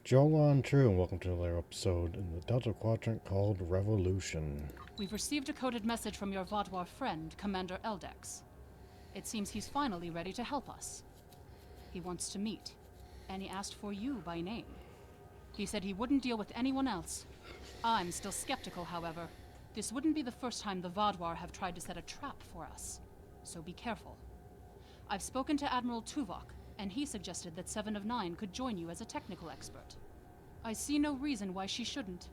Jolan True, and welcome to another episode in the Delta Quadrant called Revolution. We've received a coded message from your Vodwar friend, Commander Eldex. It seems he's finally ready to help us. He wants to meet, and he asked for you by name. He said he wouldn't deal with anyone else. I'm still skeptical, however. This wouldn't be the first time the Vodwar have tried to set a trap for us, so be careful. I've spoken to Admiral Tuvok, and he suggested that Seven of Nine could join you as a technical expert. I see no reason why she shouldn't.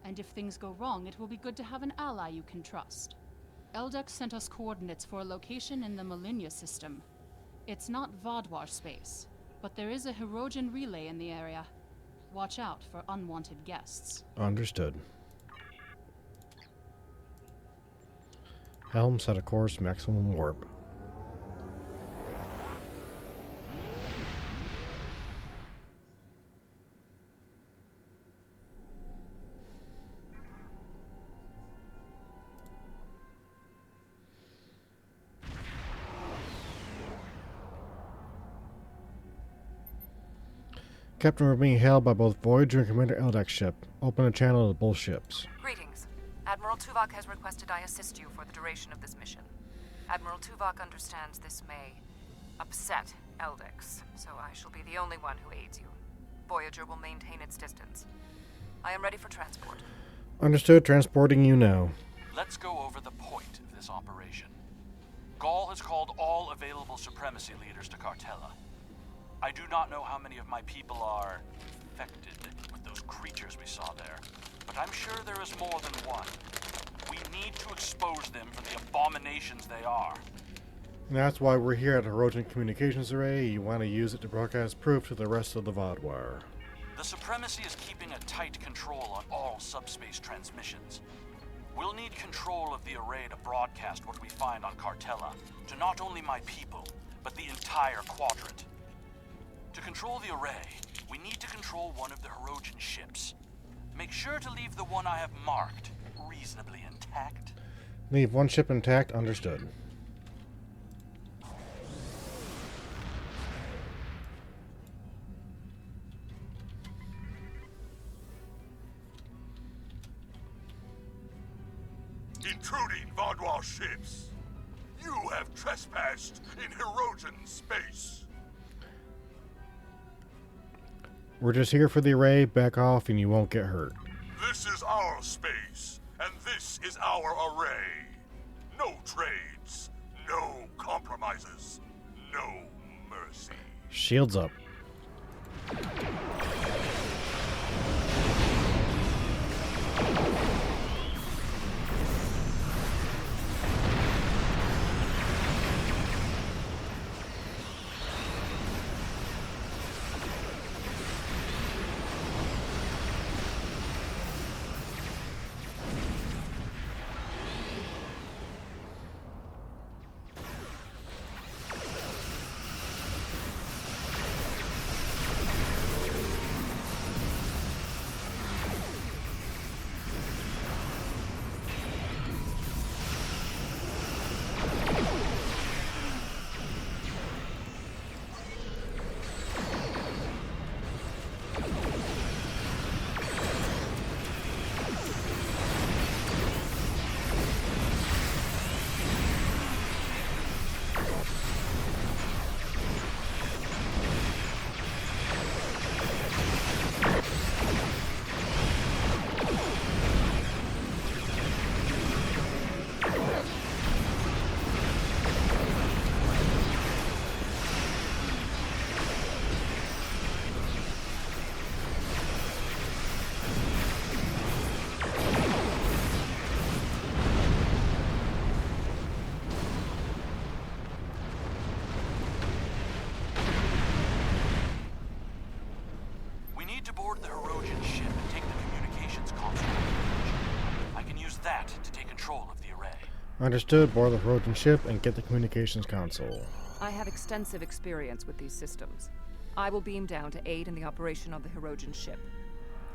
And if things go wrong, it will be good to have an ally you can trust. Eldex sent us coordinates for a location in the Malinia system. It's not Vodwar space, but there is a Hirogen relay in the area. Watch out for unwanted guests. Understood. Helm set a course maximum warp. Captain, we're being hailed by both Voyager and Commander Eldek's ship. Open a channel to both ships. Greetings. Admiral Tuvok has requested I assist you for the duration of this mission. Admiral Tuvok understands this may upset Eldex, so I shall be the only one who aids you. Voyager will maintain its distance. I am ready for transport. Understood, transporting you now. Let's go over the point of this operation. Gaul has called all available supremacy leaders to Cartella. I do not know how many of my people are infected with those creatures we saw there, but I'm sure there is more than one. We need to expose them for the abominations they are. And that's why we're here at Hirogen Communications Array. You want to use it to broadcast proof to the rest of the Vodwar. The Supremacy is keeping a tight control on all subspace transmissions. We'll need control of the array to broadcast what we find on Cartella to not only my people, but the entire quadrant. To control the array, we need to control one of the Hirogen ships. Make sure to leave the one I have marked reasonably intact. Leave one ship intact, understood. Intruding Vodwar ships. You have trespassed in Hirogen space. We're just here for the array. Back off and you won't get hurt. This is our space, and this is our array. No trades, no compromises, no mercy. Shields up. To board the Hirogen ship and take the communications console. I can use that to take control of the array. Understood, board the Hirogen ship and get the communications console. I have extensive experience with these systems. I will beam down to aid in the operation of the Hirogen ship.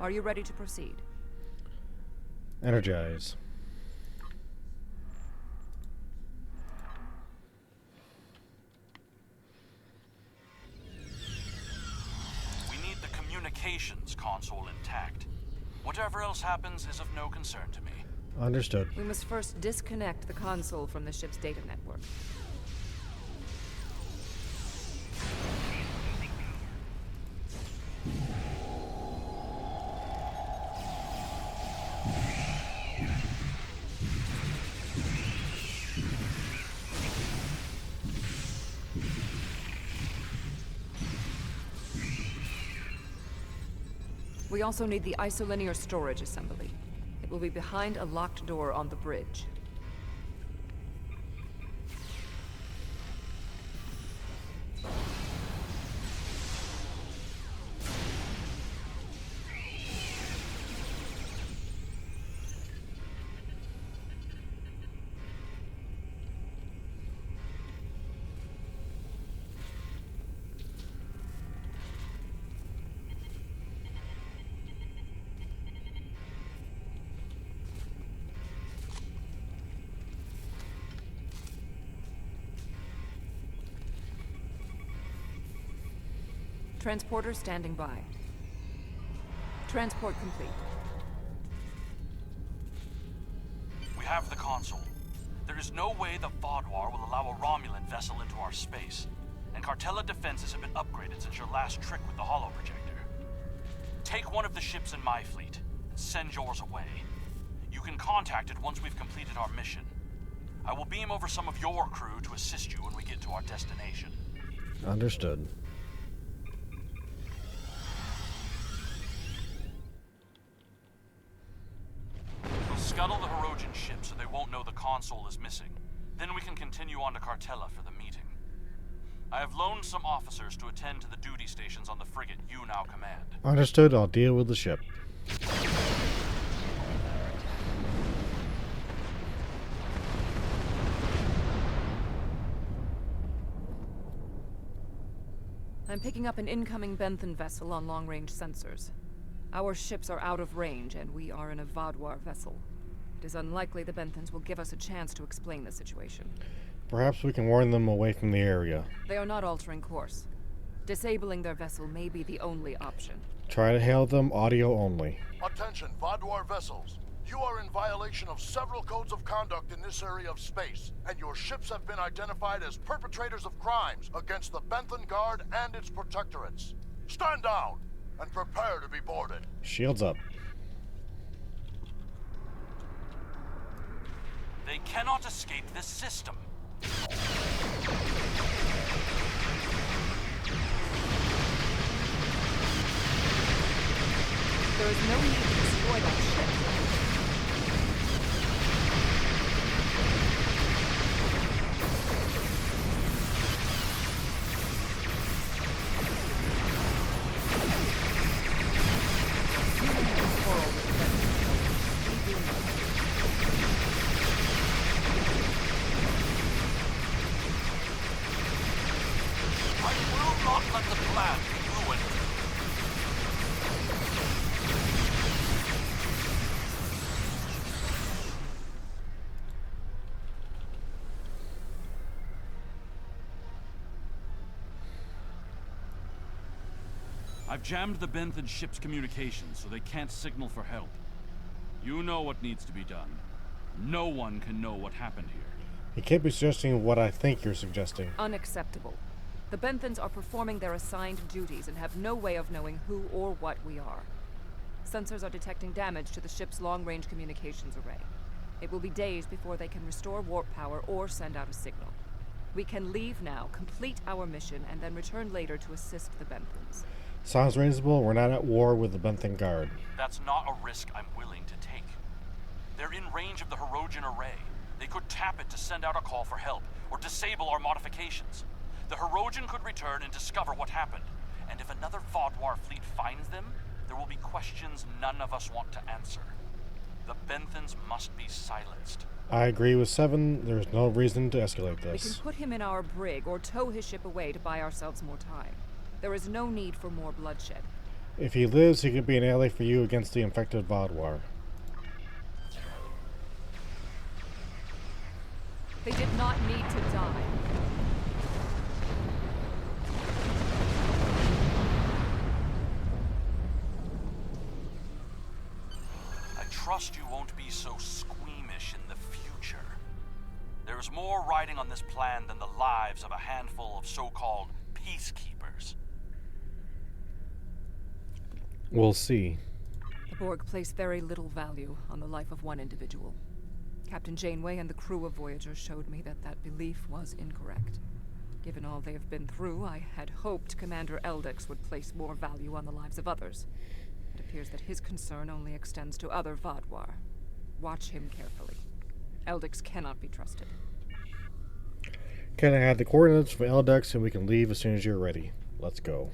Are you ready to proceed? Energize. communications console intact. Whatever else happens is of no concern to me. Understood. We must first disconnect the console from the ship's data network. We also need the isolinear storage assembly. It will be behind a locked door on the bridge. Transporter standing by. Transport complete. We have the console. There is no way the Vaadwaur will allow a Romulan vessel into our space. And Cartella defenses have been upgraded since your last trick with the holo projector. Take one of the ships in my fleet, and send yours away. You can contact it once we've completed our mission. I will beam over some of your crew to assist you when we get to our destination. Understood. Scuttle the Hirogen ship so they won't know the console is missing. Then we can continue on to Cartella for the meeting. I have loaned some officers to attend to the duty stations on the frigate you now command. Understood. I'll deal with the ship. I'm picking up an incoming Benthan vessel on long-range sensors. Our ships are out of range, and we are in a Vaadwaur vessel. It is unlikely the Benthans will give us a chance to explain the situation. Perhaps we can warn them away from the area. They are not altering course. Disabling their vessel may be the only option. Try to hail them audio only. Attention, Vaadwaur vessels. You are in violation of several codes of conduct in this area of space, and your ships have been identified as perpetrators of crimes against the Benthan Guard and its protectorates. Stand down and prepare to be boarded. Shields up. They cannot escape this system. There is no need to destroy that ship. I will not let the plan be ruined. I've jammed the Benthan ship's communications so they can't signal for help. You know what needs to be done. No one can know what happened here. You can't be suggesting what I think you're suggesting. Unacceptable. The Benthans are performing their assigned duties and have no way of knowing who or what we are. Sensors are detecting damage to the ship's long-range communications array. It will be days before they can restore warp power or send out a signal. We can leave now, complete our mission, and then return later to assist the Benthans. Sounds reasonable. We're not at war with the Benthan Guard. That's not a risk I'm willing to take. They're in range of the Hirogen array. They could tap it to send out a call for help, or disable our modifications. The Hirogen could return and discover what happened. And if another Vaadwaur fleet finds them, there will be questions none of us want to answer. The Benthans must be silenced. I agree with 7. There's no reason to escalate We can this. put him in our brig or tow his ship away to buy ourselves more time. There is no need for more bloodshed. If he lives, he could be an ally for you against the infected Vaadwaur. They did not need to die. trust you won't be so squeamish in the future. There's more riding on this plan than the lives of a handful of so-called peacekeepers. We'll see. The Borg place very little value on the life of one individual. Captain Janeway and the crew of Voyager showed me that that belief was incorrect. Given all they have been through, I had hoped Commander Eldex would place more value on the lives of others. It appears that his concern only extends to other Vaadwaur. Watch him carefully. Eldex cannot be trusted. Can I have the coordinates for Eldex and we can leave as soon as you're ready? Let's go.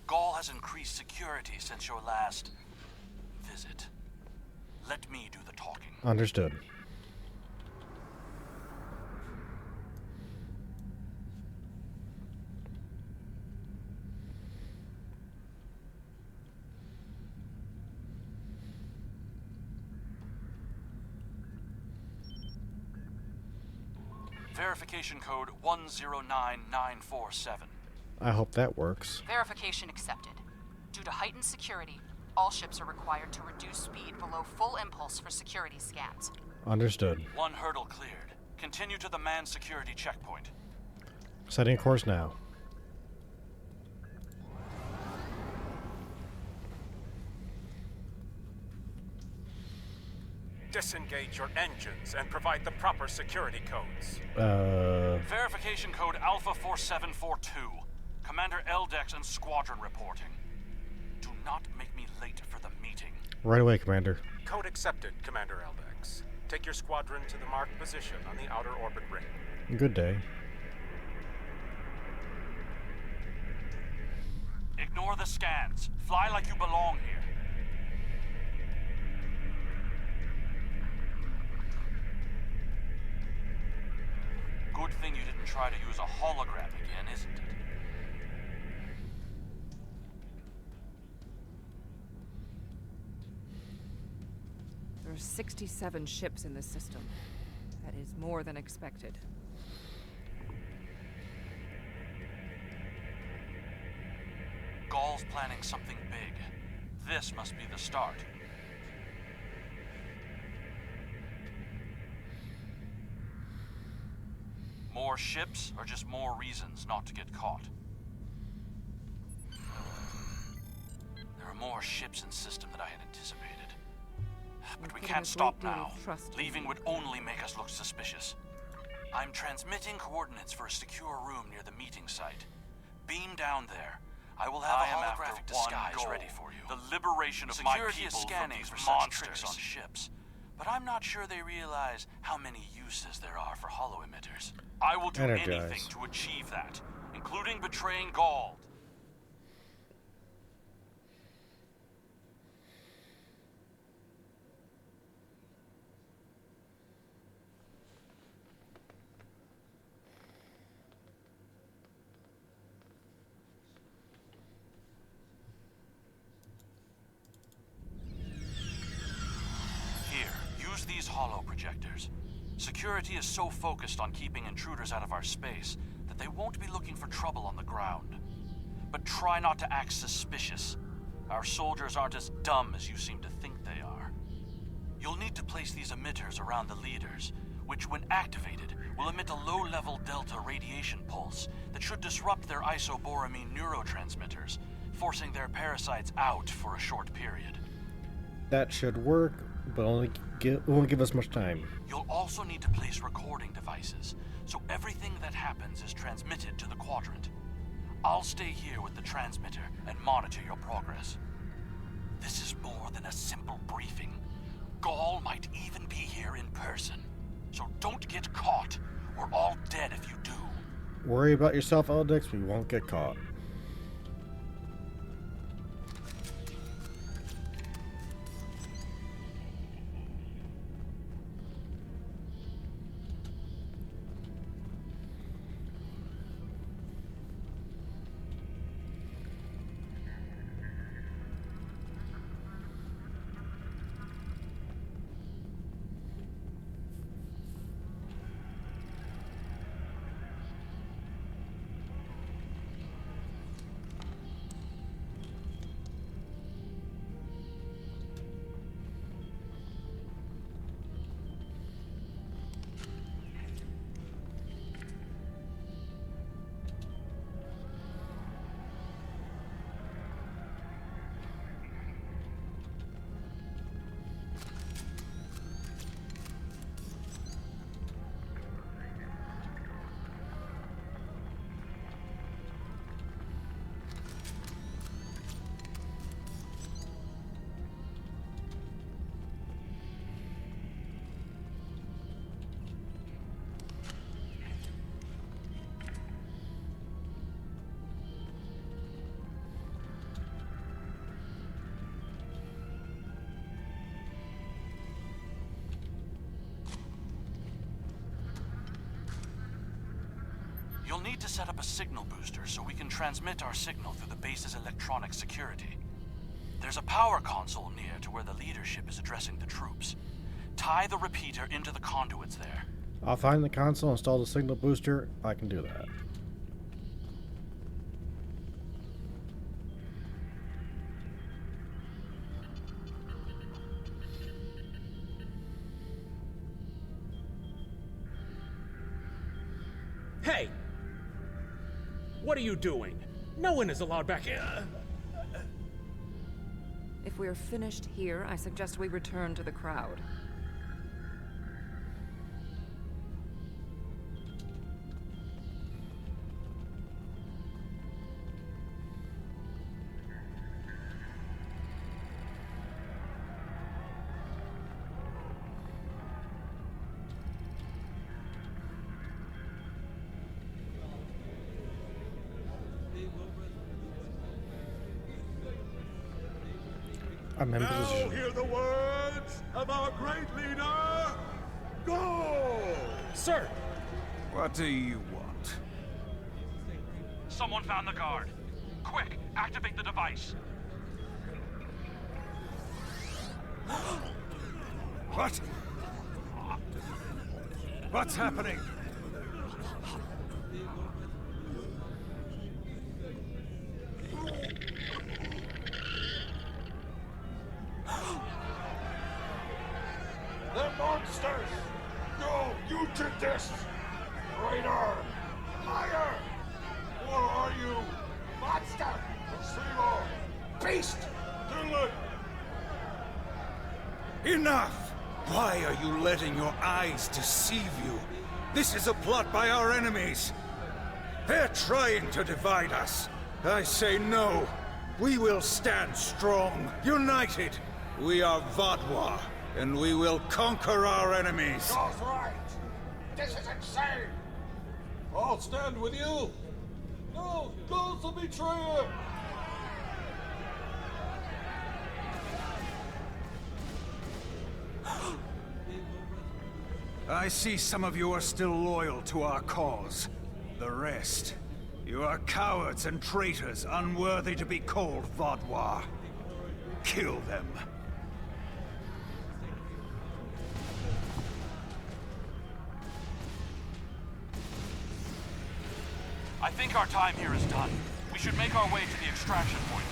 Gaul has increased security since your last visit. Let me do the talking. Understood. Verification code 109947. I hope that works. Verification accepted. Due to heightened security, all ships are required to reduce speed below full impulse for security scans. Understood. One hurdle cleared. Continue to the manned security checkpoint. Setting course now. Disengage your engines and provide the proper security codes. Verification code Alpha 4742. Commander Eldex and squadron reporting. Do not make me late for the meeting. Right away, Commander. Code accepted, Commander Eldex. Take your squadron to the marked position on the outer orbit ring. Good day. Ignore the scans. Fly like you belong here. Good thing you didn't try to use a hologram again, isn't it? There are 67 ships in this system. That is more than expected. Gaul's planning something big. This must be the start. More ships, or just more reasons not to get caught? There are more ships in system than I had anticipated. But we put in can't a stop great deal now. of trust in Leaving you. would only make us look suspicious. I'm transmitting coordinates for a secure room near the meeting site. Beam down there. I will have a holographic disguise ready for you. The liberation of my people from these monsters on ships. But I'm not sure they realize how many uses there are for holo emitters. I will do Energize. anything to achieve that, including betraying Gaul. Here, use these holo projectors. Security is so focused on keeping intruders out of our space that they won't be looking for trouble on the ground. But try not to act suspicious. Our soldiers aren't as dumb as you seem to think they are. You'll need to place these emitters around the leaders, which when activated will emit a low-level delta radiation pulse that should disrupt their isoboramine neurotransmitters, forcing their parasites out for a short period. That should work, but won't give us much time. You'll also need to place recording devices, so everything that happens is transmitted to the quadrant. I'll stay here with the transmitter and monitor your progress. This is more than a simple briefing. Gaul might even be here in person. So don't get caught. We're all dead if you do. Worry about yourself, Eldex, we won't get caught. need to set up a signal booster so we can transmit our signal through the base's electronic security. There's a power console near to where the leadership is addressing the troops. Tie the repeater into the conduits there. I'll find the console, install the signal booster. I can do that. Hey! What are you doing? No one is allowed back in. If we are finished here, I suggest we return to the crowd. I'm in Now position. hear the words of our great leader. Go! Sir! What do you want? Someone found the guard. Quick, activate the device. What? What's happening? They're monsters! No, you did this! Traitor! Liar! What are you? Monster! Deceiver! Beast! Kill it! Enough! Why are you letting your eyes deceive you? This is a plot by our enemies. They're trying to divide us. I say no. We will stand strong, united. We are Vodwa, and we will conquer our enemies. Ghost right! This is insane! I'll stand with you! No! Ghost the betrayer! I see some of you are still loyal to our cause. The rest, you are cowards and traitors unworthy to be called Vodwa. Kill them. I think our time here is done. We should make our way to the extraction point.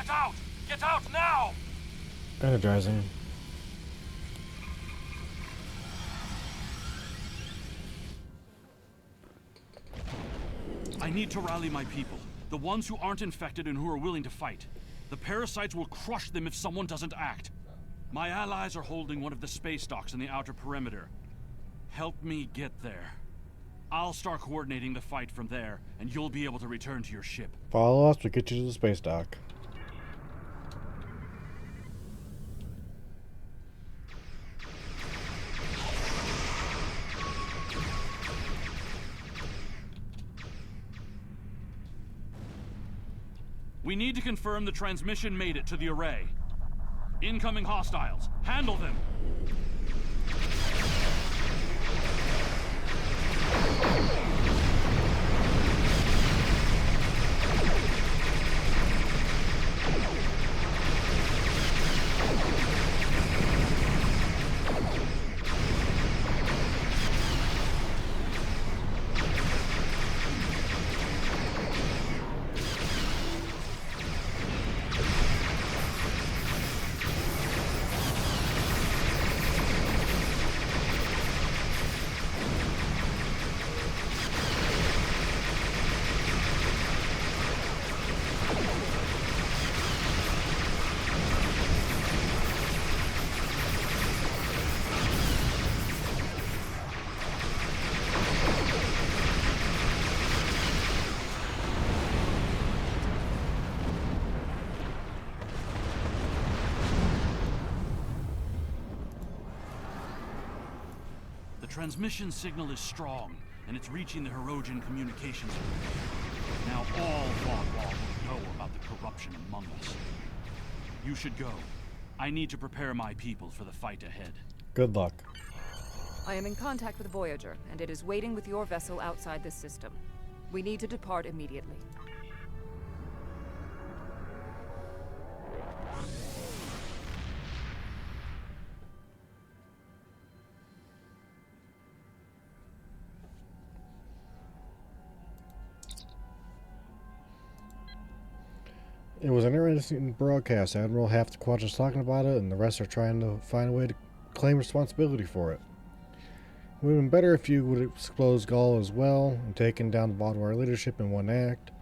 Get out! Get out now! Energizing. I need to rally my people. The ones who aren't infected and who are willing to fight. The parasites will crush them if someone doesn't act. My allies are holding one of the space docks in the outer perimeter. Help me get there. I'll start coordinating the fight from there, and you'll be able to return to your ship. Follow us, we'll get you to the space dock. We need to confirm the transmission made it to the array. Incoming hostiles. Handle them! The transmission signal is strong, and it's reaching the Herodian communications array. Now all Vaadwaur will know about the corruption among us. You should go. I need to prepare my people for the fight ahead. Good luck. I am in contact with Voyager, and it is waiting with your vessel outside this system. We need to depart immediately. It was an interesting broadcast, Admiral. Half the Squadron's talking about it, and the rest are trying to find a way to claim responsibility for it. It would have been better if you would have exposed Gaul as well and taken down the Vaadwaur leadership in one act.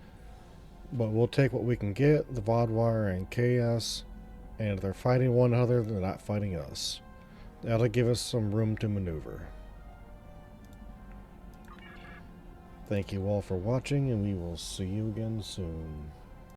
But we'll take what we can get. The Vaadwaur and Chaos, and if they're fighting one another, they're not fighting us. That'll give us some room to maneuver. Thank you all for watching, and we will see you again soon.